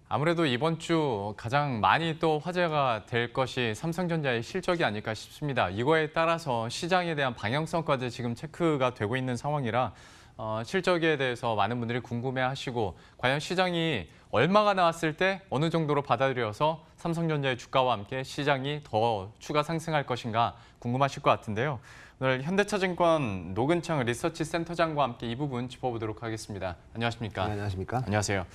아무래도 이번 주 가장 많이 또 화제가 될 것이 삼성전자의 실적이 아닐까 싶습니다. 이거에 따라서 시장에 대한 방향성까지 지금 체크가 되고 있는 상황이라 실적에 대해서 많은 분들이 궁금해하시고 과연 시장이 얼마가 나왔을 때 어느 정도로 받아들여서 삼성전자의 주가와 함께 시장이 더 추가 상승할 것인가 궁금하실 것 같은데요. 오늘 현대차증권 노근창 리서치 센터장과 함께 이 부분 짚어보도록 하겠습니다. 안녕하십니까? 네, 안녕하십니까? 안녕하세요.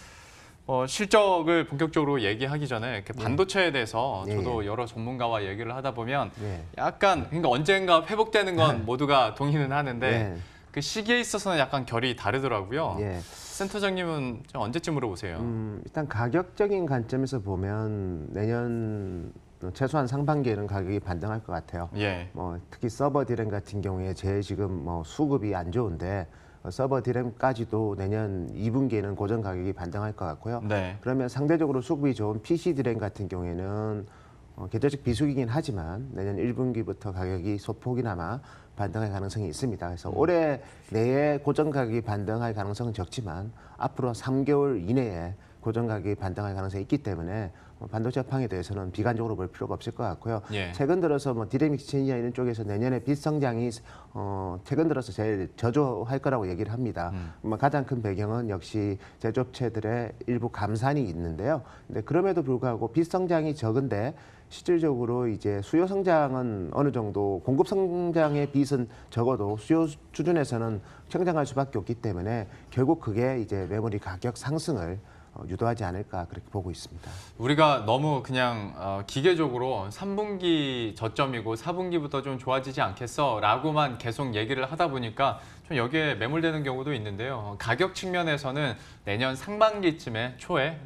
실적을 본격적으로 얘기하기 전에 이렇게 반도체에 대해서 네. 저도 여러 전문가와 얘기를 하다 보면 네. 약간 그러니까 언젠가 회복되는 건 모두가 동의는 하는데 네. 그 시기에 있어서는 약간 결이 다르더라고요. 예. 센터장님은 언제쯤으로 보세요? 일단 가격적인 관점에서 보면 내년 최소한 상반기에는 가격이 반등할 것 같아요. 예. 특히 서버 디램 같은 경우에 제 지금 수급이 안 좋은데 서버 디램까지도 내년 2분기에는 고정 가격이 반등할 것 같고요. 네. 그러면 상대적으로 수급이 좋은 PC 디램 같은 경우에는 계절적 비수기이긴 하지만 내년 1분기부터 가격이 소폭이나마 반등할 가능성이 있습니다. 그래서 올해 내에 고정 가격이 반등할 가능성은 적지만 앞으로 3개월 이내에 고정 가격이 반등할 가능성이 있기 때문에 반도체 업황에 대해서는 비관적으로 볼 필요가 없을 것 같고요. 예. 최근 들어서 디램 익스체인지나 이런 쪽에서 내년에 빚 성장이 최근 들어서 제일 저조할 거라고 얘기를 합니다. 가장 큰 배경은 역시 제조업체들의 일부 감산이 있는데요. 근데 그럼에도 불구하고 빚 성장이 적은데 실질적으로 이제 수요 성장은 어느 정도 공급 성장의 빚은 적어도 수요 수준에서는 성장할 수밖에 없기 때문에 결국 그게 이제 메모리 가격 상승을 유도하지 않을까 그렇게 보고 있습니다. 우리가 너무 그냥 기계적으로 3분기 저점이고 4분기부터 좀 좋아지지 않겠어? 라고만 계속 얘기를 하다 보니까 좀 여기에 매몰되는 경우도 있는데요. 가격 측면에서는 내년 상반기 초에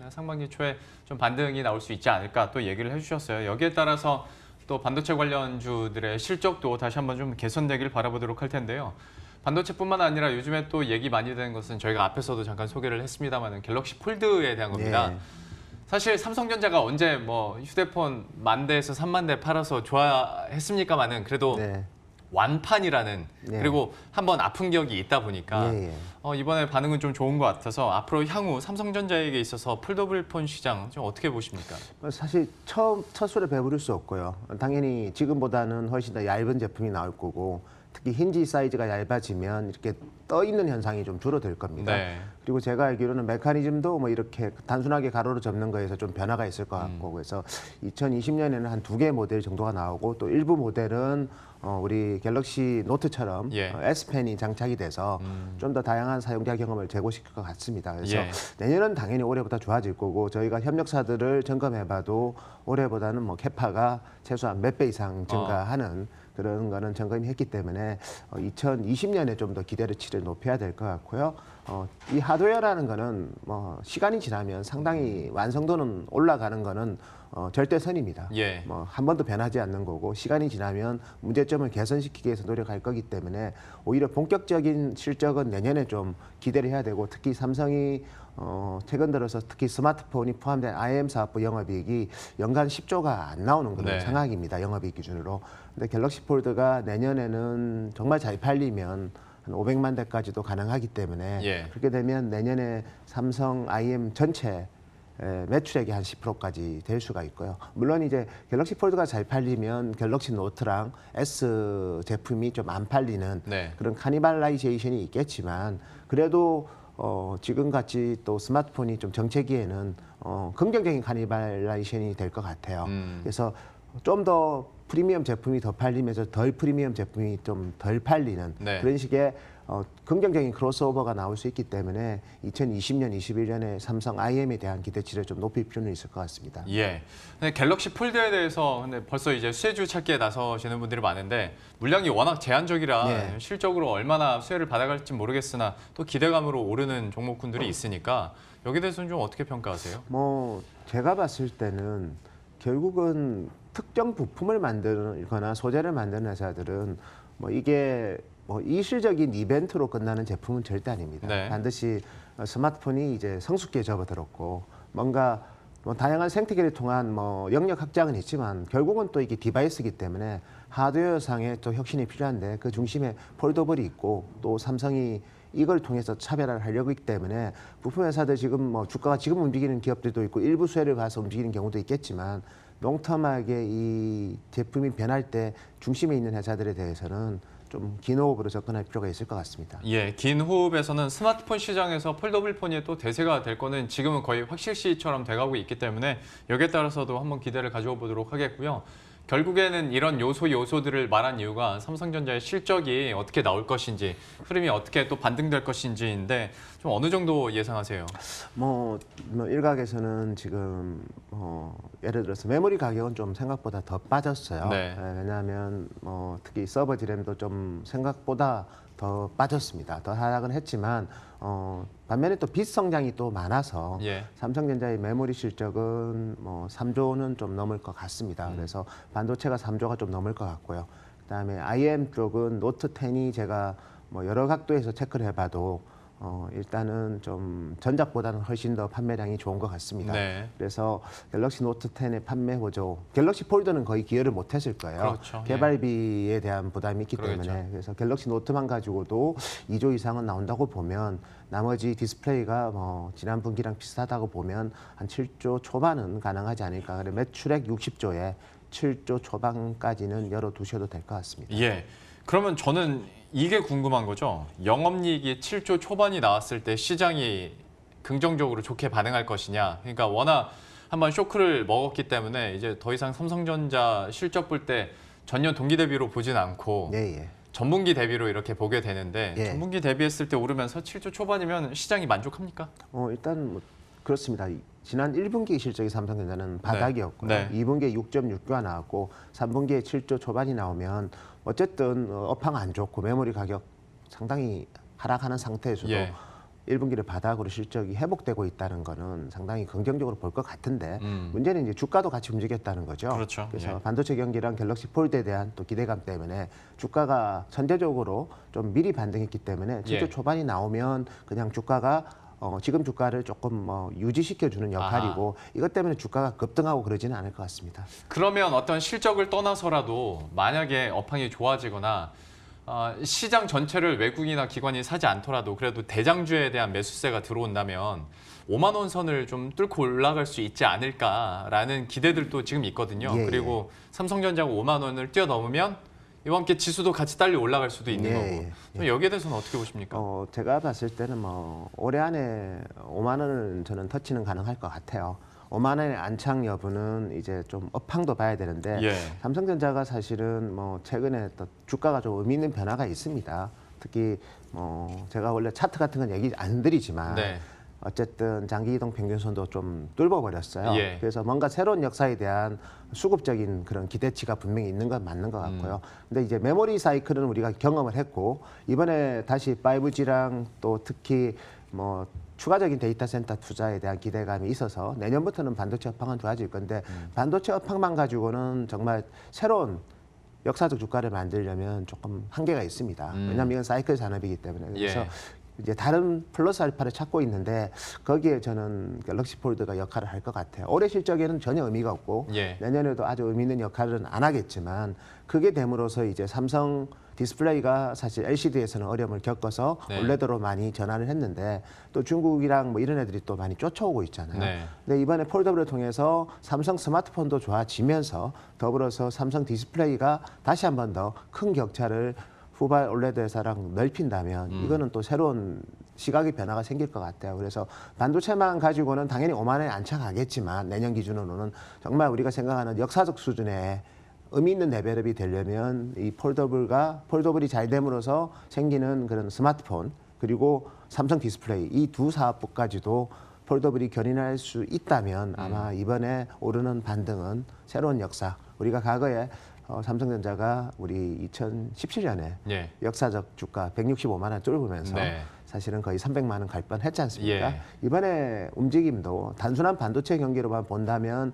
좀 반등이 나올 수 있지 않을까 또 얘기를 해주셨어요. 여기에 따라서 또 반도체 관련주들의 실적도 다시 한번 좀 개선되길 바라보도록 할 텐데요. 반도체뿐만 아니라 요즘에 또 얘기 많이 되는 것은 저희가 앞에서도 잠깐 소개를 했습니다만 갤럭시 폴드에 대한 겁니다. 네. 사실 삼성전자가 언제 휴대폰 10,000대에서 30,000대 팔아서 좋아했습니까마는 그래도 네. 완판이라는 네. 그리고 한번 아픈 기억이 있다 보니까 예, 예. 이번에 반응은 좀 좋은 것 같아서 앞으로 향후 삼성전자에게 있어서 폴더블 시장 좀 어떻게 보십니까? 사실 첫 술에 배부를 수 없고요. 당연히 지금보다는 훨씬 더 얇은 제품이 나올 거고 특히 힌지 사이즈가 얇아지면 이렇게 떠 있는 현상이 좀 줄어들 겁니다. 네. 그리고 제가 알기로는 메커니즘도 이렇게 단순하게 가로로 접는 거에서 좀 변화가 있을 것 같고 그래서 2020년에는 한 2개 모델 정도가 나오고 또 일부 모델은 우리 갤럭시 노트처럼 예. S펜이 장착이 돼서 좀 더 다양한 사용자 경험을 제고시킬 것 같습니다. 그래서 예. 내년은 당연히 올해보다 좋아질 거고 저희가 협력사들을 점검해봐도 올해보다는 캐파가 최소한 몇 배 이상 증가하는 그런 거는 점검이 했기 때문에 2020년에 좀 더 기대치를 높여야 될 것 같고요. 이 하드웨어라는 거는 시간이 지나면 상당히 완성도는 올라가는 거는 절대선입니다. 예. 한 번도 변하지 않는 거고 시간이 지나면 문제점을 개선시키기 위해서 노력할 거기 때문에 오히려 본격적인 실적은 내년에 좀 기대를 해야 되고 특히 삼성이 최근 들어서 특히 스마트폰이 포함된 IM 사업부 영업이익이 연간 10조가 안 나오는 그런 네. 상황입니다. 영업이익 기준으로. 근데 갤럭시 폴드가 내년에는 정말 잘 팔리면 한 500만 대까지도 가능하기 때문에 예. 그렇게 되면 내년에 삼성 IM 전체 매출액이 한 10%까지 될 수가 있고요. 물론 이제 갤럭시 폴드가 잘 팔리면 갤럭시 노트랑 S 제품이 좀 안 팔리는 네. 그런 카니발라이제이션이 있겠지만 그래도 지금같이 또 스마트폰이 좀 정체기에는 긍정적인 카니발라이제이션이 될 것 같아요. 그래서 좀 더 프리미엄 제품이 더 팔리면서 덜 프리미엄 제품이 좀 덜 팔리는 네. 그런 식의 긍정적인 크로스오버가 나올 수 있기 때문에 2020년, 21년에 삼성 IM에 대한 기대치를 좀 높일 필요는 있을 것 같습니다. 예. 근데 갤럭시 폴드에 대해서 근데 벌써 이제 수혜주 찾기에 나서시는 분들이 많은데 물량이 워낙 제한적이라 네. 실적으로 얼마나 수혜를 받아갈지 모르겠으나 또 기대감으로 오르는 종목군들이 있으니까 여기에 대해서는 좀 어떻게 평가하세요? 제가 봤을 때는 결국은 특정 부품을 만들거나 소재를 만드는 회사들은 이게 이실적인 이벤트로 끝나는 제품은 절대 아닙니다. 네. 반드시 스마트폰이 이제 성숙기에 접어들었고 뭔가 다양한 생태계를 통한 영역 확장은 있지만 결국은 또 이게 디바이스이기 때문에 하드웨어상의 또 혁신이 필요한데 그 중심에 폴더블이 있고 또 삼성이 이걸 통해서 차별화를 하려고 하기 때문에 부품 회사들 지금 뭐 주가가 지금 움직이는 기업들도 있고 일부 수혜를 봐서 움직이는 경우도 있겠지만 롱텀하게 이 제품이 변할 때 중심에 있는 회사들에 대해서는 좀 긴 호흡으로 접근할 필요가 있을 것 같습니다. 예, 긴 호흡에서는 스마트폰 시장에서 폴더블 폰이 또 대세가 될 거는 지금은 거의 확실시처럼 돼가고 있기 때문에 여기에 따라서도 한번 기대를 가져보 보도록 하겠고요. 결국에는 이런 요소들을 말한 이유가 삼성전자의 실적이 어떻게 나올 것인지, 흐름이 어떻게 또 반등될 것인지인데 좀 어느 정도 예상하세요? 뭐 일각에서는 지금 예를 들어서 메모리 가격은 좀 생각보다 더 빠졌어요. 네. 왜냐하면 특히 서버 디램도 좀 생각보다 더 빠졌습니다. 더 하락은 했지만 반면에 또 빚 성장이 또 많아서 예. 삼성전자의 메모리 실적은 3조는 좀 넘을 것 같습니다. 그래서 반도체가 3조가 좀 넘을 것 같고요. 그다음에 IM 쪽은 노트 10이 제가 여러 각도에서 체크를 해봐도 일단은 좀 전작보다는 훨씬 더 판매량이 좋은 것 같습니다. 네. 그래서 갤럭시 노트 10의 판매 호조, 갤럭시 폴더는 거의 기여를 못했을 거예요. 그렇죠. 개발비에 대한 부담이 있기 그러겠죠. 때문에 그래서 갤럭시 노트만 가지고도 2조 이상은 나온다고 보면 나머지 디스플레이가 지난 분기랑 비슷하다고 보면 한 7조 초반은 가능하지 않을까. 그래 매출액 60조에 7조 초반까지는 열어두셔도 될 것 같습니다. 예. 그러면 저는 이게 궁금한 거죠. 영업이익이 7조 초반이 나왔을 때 시장이 긍정적으로 좋게 반응할 것이냐. 그러니까 워낙 한번 쇼크를 먹었기 때문에 이제 더 이상 삼성전자 실적 볼 때 전년 동기 대비로 보진 않고 예. 전분기 대비로 이렇게 보게 되는데 예. 전분기 대비했을 때 오르면서 7조 초반이면 시장이 만족합니까? 일단 그렇습니다. 지난 1분기 실적이 삼성전자는 바닥이었고요. 네. 2분기에 6.6조가 나왔고 3분기에 7조 초반이 나오면 어쨌든 업황 안 좋고 메모리 가격 상당히 하락하는 상태에서도 예. 1분기를 바닥으로 실적이 회복되고 있다는 거는 상당히 긍정적으로 볼 것 같은데 음. 문제는 이제 주가도 같이 움직였다는 거죠. 그렇죠. 그래서 예. 반도체 경기랑 갤럭시 폴드에 대한 또 기대감 때문에 주가가 선제적으로 좀 미리 반등했기 때문에 7조 예. 초반이 나오면 그냥 주가가 지금 주가를 조금 유지시켜주는 역할이고 이것 때문에 주가가 급등하고 그러지는 않을 것 같습니다. 그러면 어떤 실적을 떠나서라도 만약에 업황이 좋아지거나 시장 전체를 외국이나 기관이 사지 않더라도 그래도 대장주에 대한 매수세가 들어온다면 5만 원 선을 좀 뚫고 올라갈 수 있지 않을까라는 기대들도 지금 있거든요. 예, 그리고 삼성전자가 5만 원을 뛰어넘으면 이번 게 지수도 같이 딸려 올라갈 수도 있는 거고. 좀 여기에 대해서는 어떻게 보십니까? 제가 봤을 때는 올해 안에 5만 원은 저는 터치는 가능할 것 같아요. 5만 원의 안착 여부는 이제 좀 업황도 봐야 되는데 예. 삼성전자가 사실은 최근에 또 주가가 좀 의미 있는 변화가 있습니다. 특히 제가 원래 차트 같은 건 얘기 안 드리지만 네. 어쨌든 장기 이동 평균선도 좀 뚫어버렸어요. 예. 그래서 뭔가 새로운 역사에 대한 수급적인 그런 기대치가 분명히 있는 건 맞는 것 같고요. 근데 이제 메모리 사이클은 우리가 경험을 했고 이번에 다시 5G랑 또 특히 추가적인 데이터 센터 투자에 대한 기대감이 있어서 내년부터는 반도체 업황은 좋아질 건데 반도체 업황만 가지고는 정말 새로운 역사적 주가를 만들려면 조금 한계가 있습니다. 왜냐하면 이건 사이클 산업이기 때문에. 그래서 예. 이제 다른 플러스 알파를 찾고 있는데 거기에 저는 갤럭시 폴드가 역할을 할 것 같아요. 올해 실적에는 전혀 의미가 없고 예. 내년에도 아주 의미 있는 역할은 안 하겠지만 그게 됨으로써 이제 삼성 디스플레이가 사실 LCD에서는 어려움을 겪어서 네. 올레드로 많이 전환을 했는데 또 중국이랑 이런 애들이 또 많이 쫓아오고 있잖아요. 네. 근데 이번에 폴더블을 통해서 삼성 스마트폰도 좋아지면서 더불어서 삼성 디스플레이가 다시 한 번 더 큰 격차를 후발 올레드 회사랑 넓힌다면 이거는 또 새로운 시각의 변화가 생길 것 같아요. 그래서 반도체만 가지고는 당연히 5만 원에 안착하겠지만 내년 기준으로는 정말 우리가 생각하는 역사적 수준의 의미 있는 레벨업이 되려면 이 폴더블이 잘 됨으로써 생기는 그런 스마트폰 그리고 삼성 디스플레이 이 두 사업부까지도 폴더블이 견인할 수 있다면 아마 이번에 오르는 반등은 새로운 역사. 우리가 과거에 삼성전자가 우리 2017년에 예. 역사적 주가 165만 원 뚫으면서 네. 사실은 거의 300만 원 갈 뻔했지 않습니까? 예. 이번에 움직임도 단순한 반도체 경기로만 본다면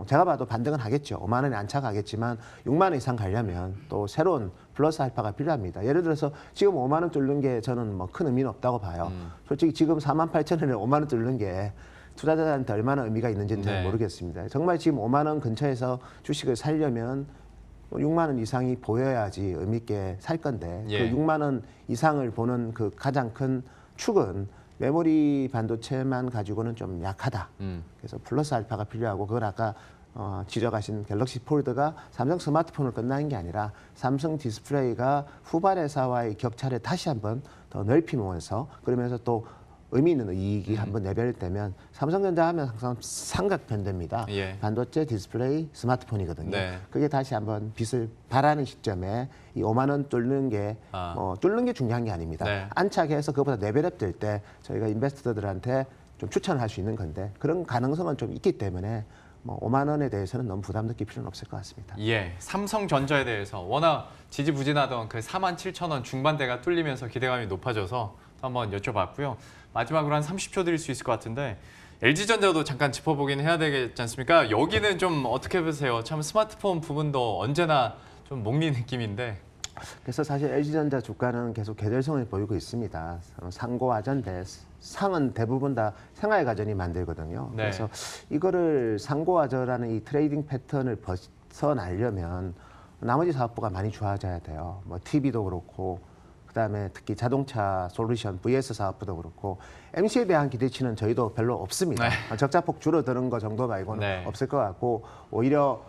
제가 봐도 반등은 하겠죠. 5만 원에 안착하겠지만 6만 원 이상 가려면 또 새로운 플러스 알파가 필요합니다. 예를 들어서 지금 5만 원 뚫는 게 저는 큰 의미는 없다고 봐요. 솔직히 지금 4만 8천 원에 5만 원 뚫는 게 투자자한테 얼마나 의미가 있는지는 잘 네. 모르겠습니다. 정말 지금 5만 원 근처에서 주식을 살려면 6만 원 이상이 보여야지 의미 있게 살 건데 예. 그 6만 원 이상을 보는 그 가장 큰 축은 메모리 반도체만 가지고는 좀 약하다. 그래서 플러스 알파가 필요하고 그걸 아까 지적하신 갤럭시 폴드가 삼성 스마트폰을 끝나는 게 아니라 삼성 디스플레이가 후발 회사와의 격차를 다시 한번 더 넓히면서 그러면서 또 의미 있는 이익이 한번 내별되면 삼성전자 하면 항상 삼각편대입니다. 예. 반도체, 디스플레이, 스마트폰이거든요. 네. 그게 다시 한번 빛을 발하는 시점에 이 5만 원 뚫는 게 뚫는 게 중요한 게 아닙니다. 네. 안착해서 그보다 레벨업 될 때 저희가 인베스터들한테 좀 추천을 할 수 있는 건데 그런 가능성은 좀 있기 때문에 뭐 5만 원에 대해서는 너무 부담 느낄 필요는 없을 것 같습니다. 예, 삼성전자에 대해서 워낙 지지부진하던 그 47,000원 중반대가 뚫리면서 기대감이 높아져서 한번 여쭤봤고요. 마지막으로 한 30초 드릴 수 있을 것 같은데 LG전자도 잠깐 짚어보긴 해야 되겠지 않습니까? 여기는 좀 어떻게 보세요? 참 스마트폰 부분도 언제나 좀 목리 느낌인데. 그래서 사실 LG전자 주가는 계속 계절성을 보이고 있습니다. 상고하전대 상은 대부분 다 생활가전이 만들거든요. 네. 그래서 이거를 상고하저라는 이 트레이딩 패턴을 벗어나려면 나머지 사업부가 많이 좋아져야 돼요. 뭐 TV도 그렇고 그다음에 특히 자동차 솔루션 VS 사업부도 그렇고 MC에 대한 기대치는 저희도 별로 없습니다. 네. 적자폭 줄어드는 거 정도 말고는 네. 없을 것 같고 오히려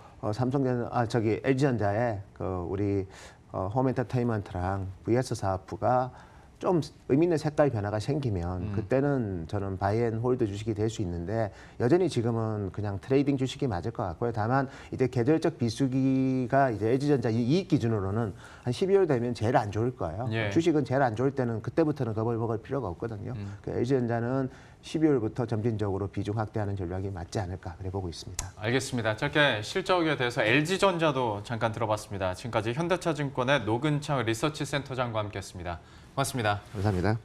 LG전자의 그 우리 홈엔터테인먼트랑 VS 사업부가 좀 의미 있는 색깔 변화가 생기면 그때는 저는 바이앤홀드 주식이 될 수 있는데 여전히 지금은 그냥 트레이딩 주식이 맞을 것 같고요. 다만 이제 계절적 비수기가 이제 LG전자 이익 기준으로는 한 12월 되면 제일 안 좋을 거예요. 예. 주식은 제일 안 좋을 때는 그때부터는 겁을 먹을 필요가 없거든요. 그 LG전자는 12월부터 점진적으로 비중 확대하는 전략이 맞지 않을까 그래 보고 있습니다. 알겠습니다. 짧게 실적에 대해서 LG전자도 잠깐 들어봤습니다. 지금까지 현대차증권의 노근창 리서치 센터장과 함께했습니다. 고맙습니다. 감사합니다.